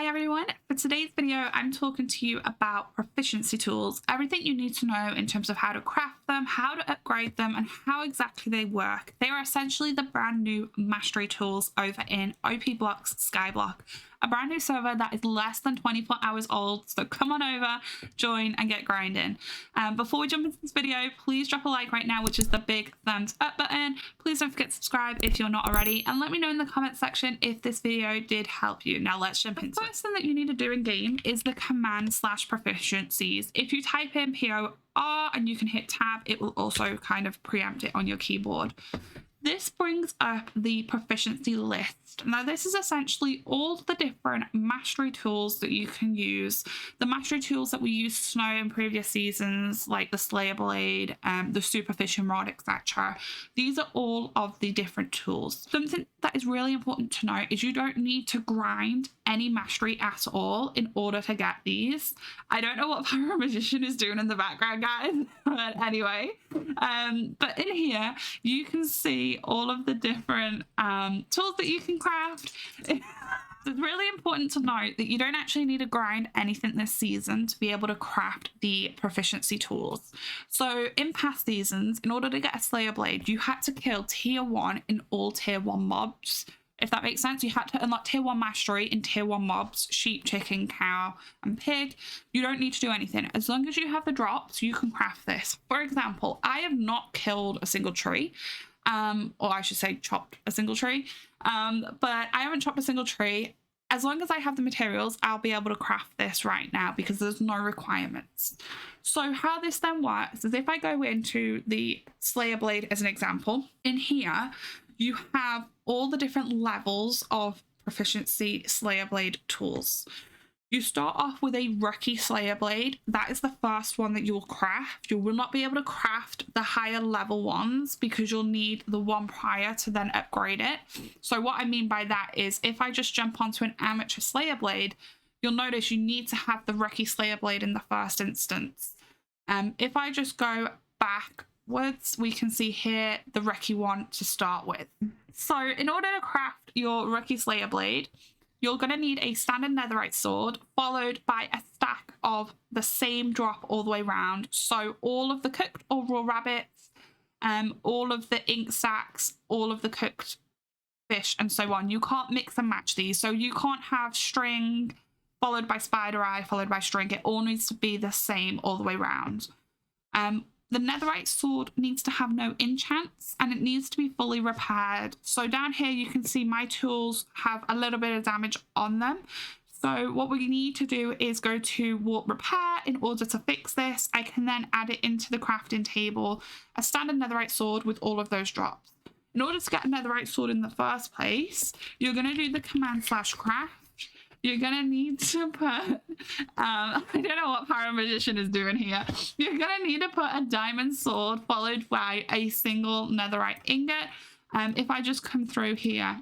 Hi everyone, for today's video I'm talking to you about proficiency tools, everything you need to know in terms of how to craft them, how to upgrade them and how exactly they work. They are essentially the brand new mastery tools over in OP Blocks Skyblock, a brand new server that is less than 24 hours old, so come on over, join and get grinding. Before we jump into this video, please drop a like right now, which is the big thumbs up button. Please don't forget to subscribe if you're not already, and let me know in the comment section if this video did help you. Now let's jump into it. The first thing that you need to do in game is the command/proficiencies. If you type in POR and you can hit tab, it will also kind of preempt it on your keyboard. This brings up the proficiency list. Now this is essentially all the different mastery tools that you can use. The mastery tools that we used to know in previous seasons, like the Slayer Blade, the Super Fishing Rod, etc. These are all of the different tools. Something that is really important to note is you don't need to grind any mastery at all in order to get these. I don't know what Pyro Magician is doing in the background, guys, but anyway. But in here, you can see all of the different tools that you can craft. It's really important to note that you don't actually need to grind anything this season to be able to craft the proficiency tools. So in past seasons, in order to get a Slayer Blade, you had to kill tier 1 in all tier 1 mobs. If that makes sense, you had to unlock tier 1 mastery in tier 1 mobs, sheep, chicken, cow, and pig. You don't need to do anything. As long as you have the drops, you can craft this. For example, I have not killed a single tree, or I should say chopped a single tree, but I haven't chopped a single tree. As long as I have the materials, I'll be able to craft this right now because there's no requirements. So how this then works is if I go into the Slayer Blade as an example, in here, you have all the different levels of proficiency Slayer Blade tools. You start off with a rookie Slayer Blade. That is the first one that you will craft. You will not be able to craft the higher level ones because you'll need the one prior to then upgrade it. So what I mean by that is if I just jump onto an amateur Slayer Blade, you'll notice you need to have the rookie Slayer Blade in the first instance. If I just go backwards, we can see here the rookie one to start with. So in order to craft your rookie Slayer Blade, you're going to need a standard netherite sword followed by a stack of the same drop all the way around. So all of the cooked or raw rabbits, all of the ink stacks, all of the cooked fish and so on. You can't mix and match these. So you can't have string followed by spider eye followed by string. It all needs to be the same all the way around. The netherite sword needs to have no enchants and it needs to be fully repaired. So down here you can see my tools have a little bit of damage on them. So what we need to do is go to warp repair in order to fix this. I can then add it into the crafting table, a standard netherite sword with all of those drops. In order to get a netherite sword in the first place, you're going to do the command/craft. You're going to need to put, I don't know what Pyro Magician is doing here. You're going to need to put a diamond sword followed by a single netherite ingot. If I just come through here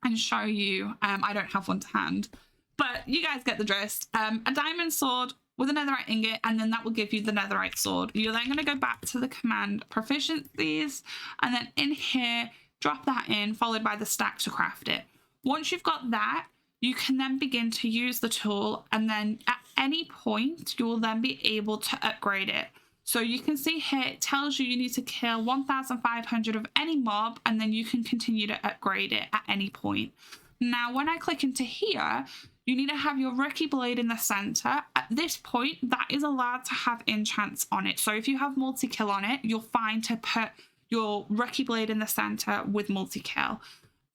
and show you, I don't have one to hand, but you guys get the gist. A diamond sword with a netherite ingot, and then that will give you the netherite sword. You're then going to go back to the command proficiencies, and then in here, drop that in, followed by the stack to craft it. Once you've got that, you can then begin to use the tool, and then at any point you will then be able to upgrade it. So you can see here it tells you need to kill 1,500 of any mob and then you can continue to upgrade it at any point. Now when I click into here, you need to have your rookie blade in the center. At this point that is allowed to have enchants on it. So if you have multi-kill on it, you're fine to put your rookie blade in the center with multi-kill.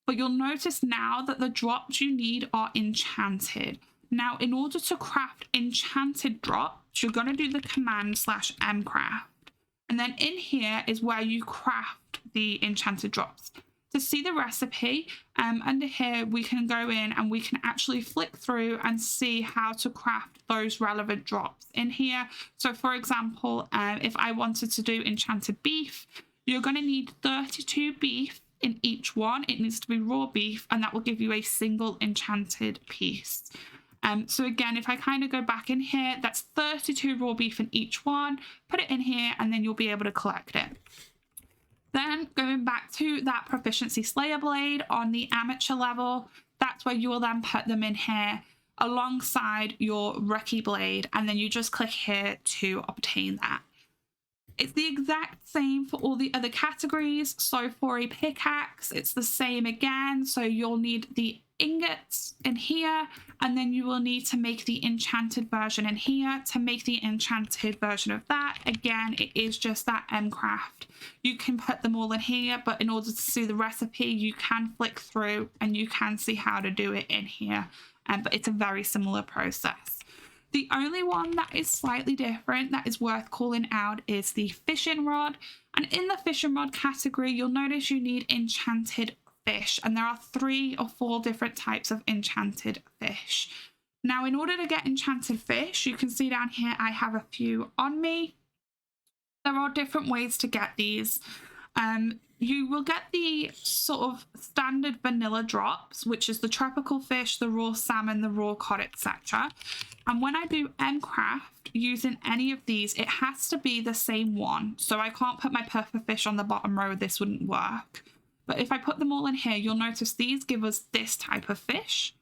But you'll notice now that the drops you need are enchanted. Now, in order to craft enchanted drops, you're going to do the command/mcraft. And then in here is where you craft the enchanted drops. To see the recipe, under here, we can go in and we can actually flick through and see how to craft those relevant drops in here. So for example, if I wanted to do enchanted beef, you're going to need 32 beef in each one. It needs to be raw beef and that will give you a single enchanted piece. So again, if I kind of go back in here, that's 32 raw beef in each one, put it in here and then you'll be able to collect it. Then going back to that proficiency Slayer Blade on the amateur level, that's where you will then put them in here. alongside your rookie blade, and then you just click here to obtain that. It's the exact same for all the other categories. So for a pickaxe, it's the same again. So you'll need the ingots in here, and then you will need to make the enchanted version in here. To make the enchanted version of that, again, it is just that Mcraft. You can put them all in here, but in order to see the recipe, you can flick through and you can see how to do it in here. But it's a very similar process. The only one that is slightly different that is worth calling out is the fishing rod. And in the fishing rod category, you'll notice you need enchanted fish. And there are 3 or 4 different types of enchanted fish. Now, in order to get enchanted fish, you can see down here, I have a few on me. There are different ways to get these. You will get the sort of standard vanilla drops, which is the tropical fish, the raw salmon, the raw cod, etc. And when I do Mcraft using any of these, it has to be the same one. So I can't put my puffer fish on the bottom row, this wouldn't work. But if I put them all in here, you'll notice these give us this type of fish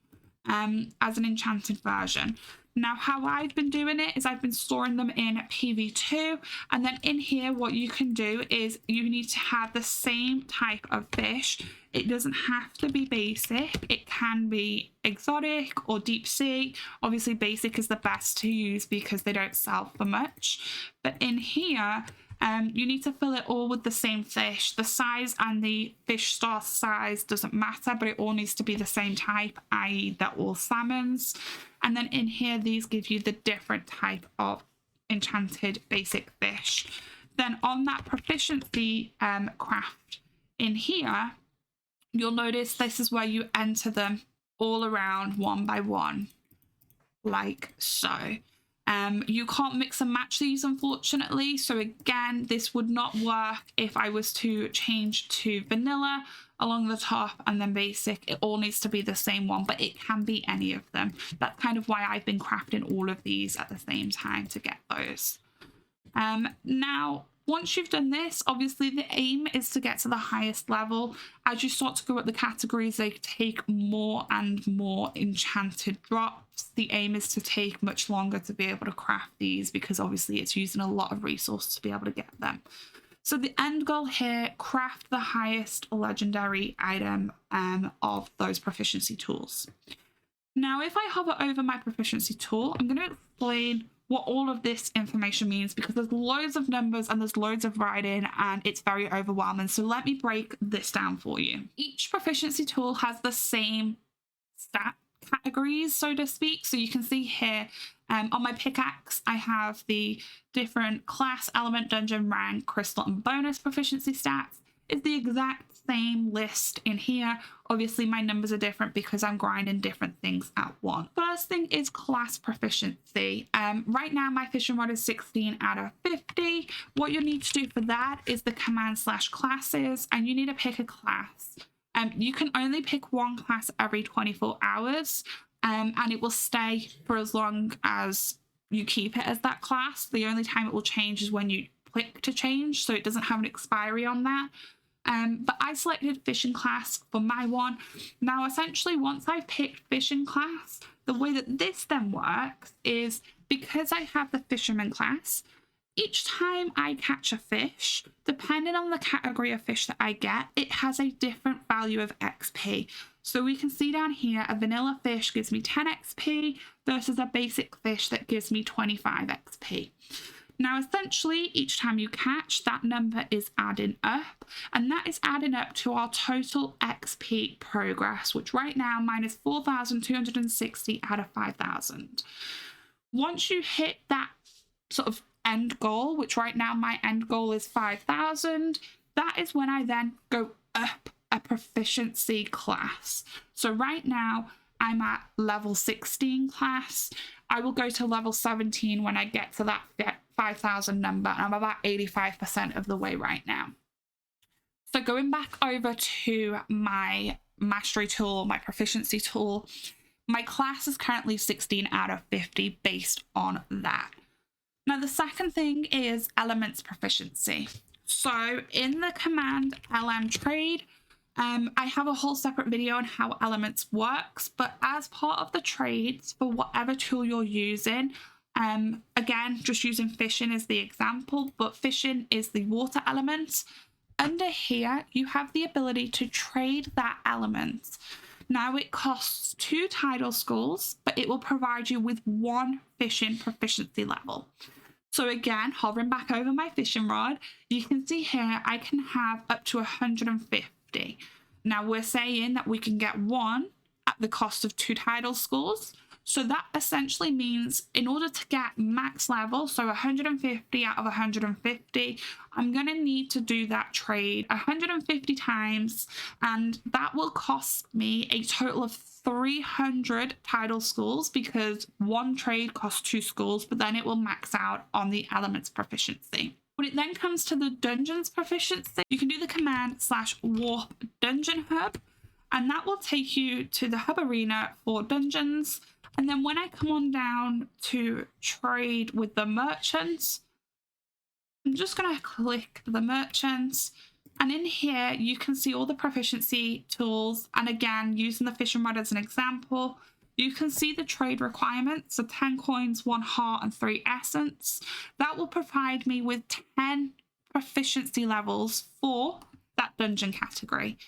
as an enchanted version. Now, how I've been doing it is I've been storing them in PV2, and then in here what you can do is you need to have the same type of fish. It doesn't have to be basic, it can be exotic or deep sea. Obviously basic is the best to use because they don't sell for much, but in here you need to fill it all with the same fish. The size and the fish star size doesn't matter, but it all needs to be the same type, i.e. they're all salmons. And then in here, these give you the different type of enchanted basic fish. Then on that proficiency craft in here, you'll notice this is where you enter them all around one by one, like so. You can't mix and match these, unfortunately. So again, this would not work if I was to change to vanilla along the top and then basic. It all needs to be the same one, but it can be any of them. That's kind of why I've been crafting all of these at the same time to get those. Now, once you've done this, obviously the aim is to get to the highest level. As you start to go up the categories, they take more and more enchanted drops. The aim is to take much longer to be able to craft these because obviously it's using a lot of resources to be able to get them. So the end goal here, craft the highest legendary item of those proficiency tools. Now, if I hover over my proficiency tool, I'm going to explain what all of this information means because there's loads of numbers and there's loads of writing and it's very overwhelming. So let me break this down for you. Each proficiency tool has the same stat categories, so to speak. So you can see here on my pickaxe, I have the different class, element, dungeon, rank, crystal, and bonus proficiency stats. It's the exact same list in here. Obviously, my numbers are different because I'm grinding different things at once. First thing is class proficiency. Right now, my fishing rod is 16 out of 50. What you'll need to do for that is the command/classes, and you need to pick a class. You can only pick one class every 24 hours. And it will stay for as long as you keep it as that class. The only time it will change is when you click to change, so it doesn't have an expiry on that. But I selected fishing class for my one. Now, essentially, once I've picked fishing class, the way that this then works is because I have the fisherman class, each time I catch a fish, depending on the category of fish that I get, it has a different value of XP. So we can see down here, a vanilla fish gives me 10 XP versus a basic fish that gives me 25 XP. Now, essentially, each time you catch, that number is adding up, and that is adding up to our total XP progress, which right now mine is 4,260 out of 5,000. Once you hit that sort of end goal, which right now my end goal is 5,000, that is when I then go up a proficiency class. So right now I'm at level 16 class. I will go to level 17 when I get to that 5,000 number, and I'm about 85% of the way right now. So going back over to my mastery tool, my proficiency tool, my class is currently 16 out of 50 based on that. Now, the second thing is elements proficiency. So in the command LM trade, I have a whole separate video on how elements works, but as part of the trades for whatever tool you're using, again, just using fishing as the example, but fishing is the water element. Under here, you have the ability to trade that element. Now it costs 2 tidal schools, but it will provide you with 1 fishing proficiency level. So again, hovering back over my fishing rod, you can see here I can have up to 150. Now we're saying that we can get 1 at the cost of 2 tidal schools. So that essentially means in order to get max level, so 150 out of 150, I'm going to need to do that trade 150 times, and that will cost me a total of 300 tidal schools because 1 trade costs 2 schools, but then it will max out on the elements proficiency. When it then comes to the dungeons proficiency, you can do the command /warp dungeon hub, and that will take you to the hub arena for dungeons. And then when I come on down to trade with the merchants, I'm just going to click the merchants. And in here, you can see all the proficiency tools. And again, using the fishing rod as an example, you can see the trade requirements. So 10 coins, 1 heart, and 3 essence. That will provide me with 10 proficiency levels for that dungeon category.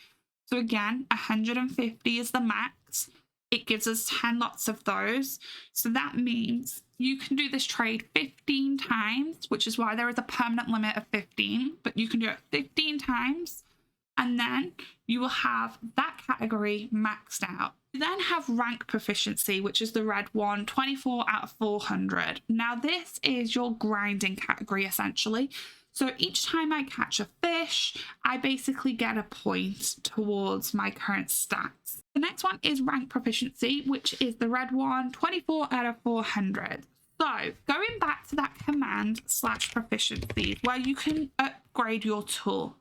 So again, 150 is the max. It gives us 10 lots of those. So that means you can do this trade 15 times, which is why there is a permanent limit of 15, but you can do it 15 times, and then you will have that category maxed out. You then have rank proficiency, which is the red one, 24 out of 400. Now this is your grinding category essentially. So each time I catch a fish, I basically get a point towards my current stats. The next one is rank proficiency, which is the red one, 24 out of 400. So going back to that command /proficiency, where you can upgrade your tool.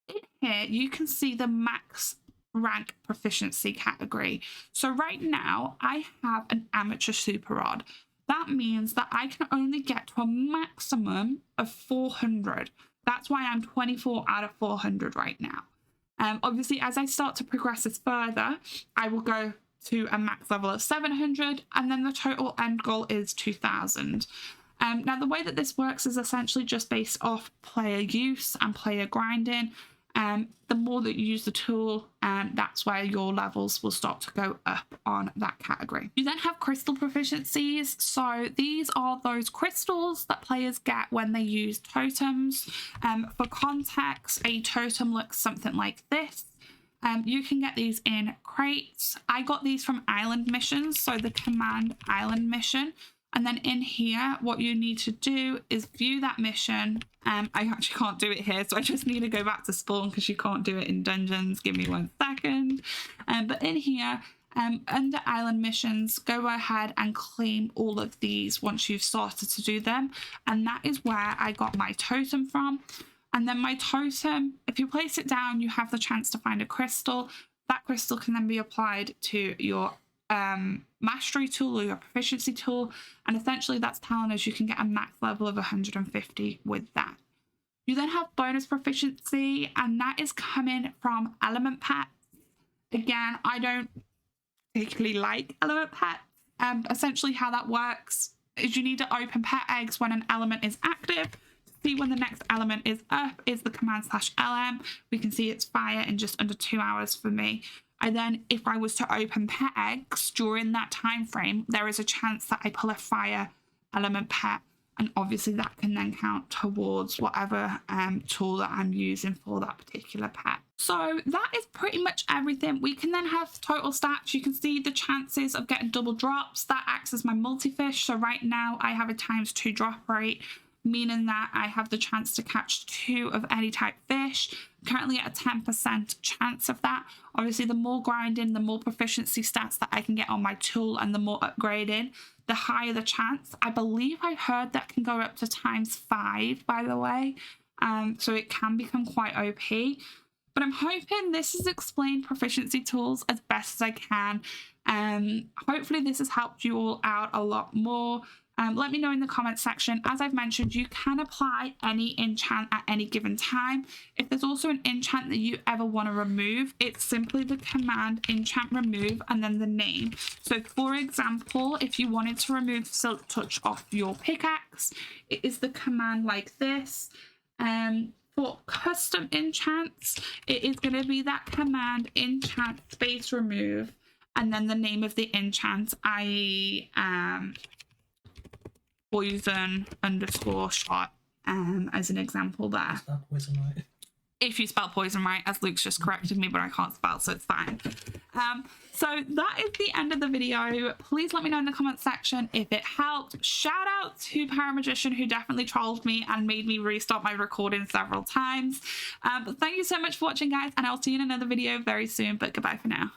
In here, you can see the max rank proficiency category. So right now I have an amateur super rod. That means that I can only get to a maximum of 400. That's why I'm 24 out of 400 right now. Obviously, as I start to progress this further, I will go to a max level of 700, and then the total end goal is 2000. Now, the way that this works is essentially just based off player use and player grinding. The more that you use the tool, that's where your levels will start to go up on that category. You then have crystal proficiencies. So these are those crystals that players get when they use totems. For context, a totem looks something like this. You can get these in crates. I got these from island missions, so the command island mission. And then in here, what you need to do is view that mission. I actually can't do it here, so I just need to go back to spawn because you can't do it in dungeons. Give me 1 second. But in here, under island missions, go ahead and claim all of these once you've started to do them. And that is where I got my totem from. And then my totem, if you place it down, you have the chance to find a crystal. That crystal can then be applied to your mastery tool or your proficiency tool, and essentially that's telling us you can get a max level of 150 with that. You then have bonus proficiency, and that is coming from element pets. Again, I don't particularly like element pets. Essentially how that works is you need to open pet eggs when an element is active. To see when the next element is up is the command /lm. We can see it's fire in just under 2 hours for me. And then if I was to open pet eggs during that time frame, there is a chance that I pull a fire element pet, and obviously that can then count towards whatever tool that I'm using for that particular pet. So that is pretty much everything. We can then have total stats. You can see the chances of getting double drops. That acts as my multi-fish. So right now I have a ×2 drop rate, meaning that I have the chance to catch 2 of any type fish. I'm currently at a 10% chance of that. Obviously, the more grinding, the more proficiency stats that I can get on my tool and the more upgrading, the higher the chance. I believe I heard that can go up to ×5, by the way. So it can become quite OP. But I'm hoping this has explained proficiency tools as best as I can. Hopefully this has helped you all out a lot more. Let me know in the comments section. As I've mentioned, you can apply any enchant at any given time. If there's also an enchant that you ever want to remove, it's simply the command enchant remove and then the name. So for example, if you wanted to remove Silk Touch off your pickaxe, it is the command like this. For custom enchants, it is going to be that command enchant space remove and then the name of the enchant, i.e. poison _ shot, as an example there. Poison right. If you spell poison right, as Luke's just corrected me, but I can't spell, so it's fine. So that is the end of the video. Please let me know in the comment section if it helped. Shout out to Paramagician, who definitely trolled me and made me restart my recording several times. But thank you so much for watching, guys, and I'll see you in another video very soon, but goodbye for now.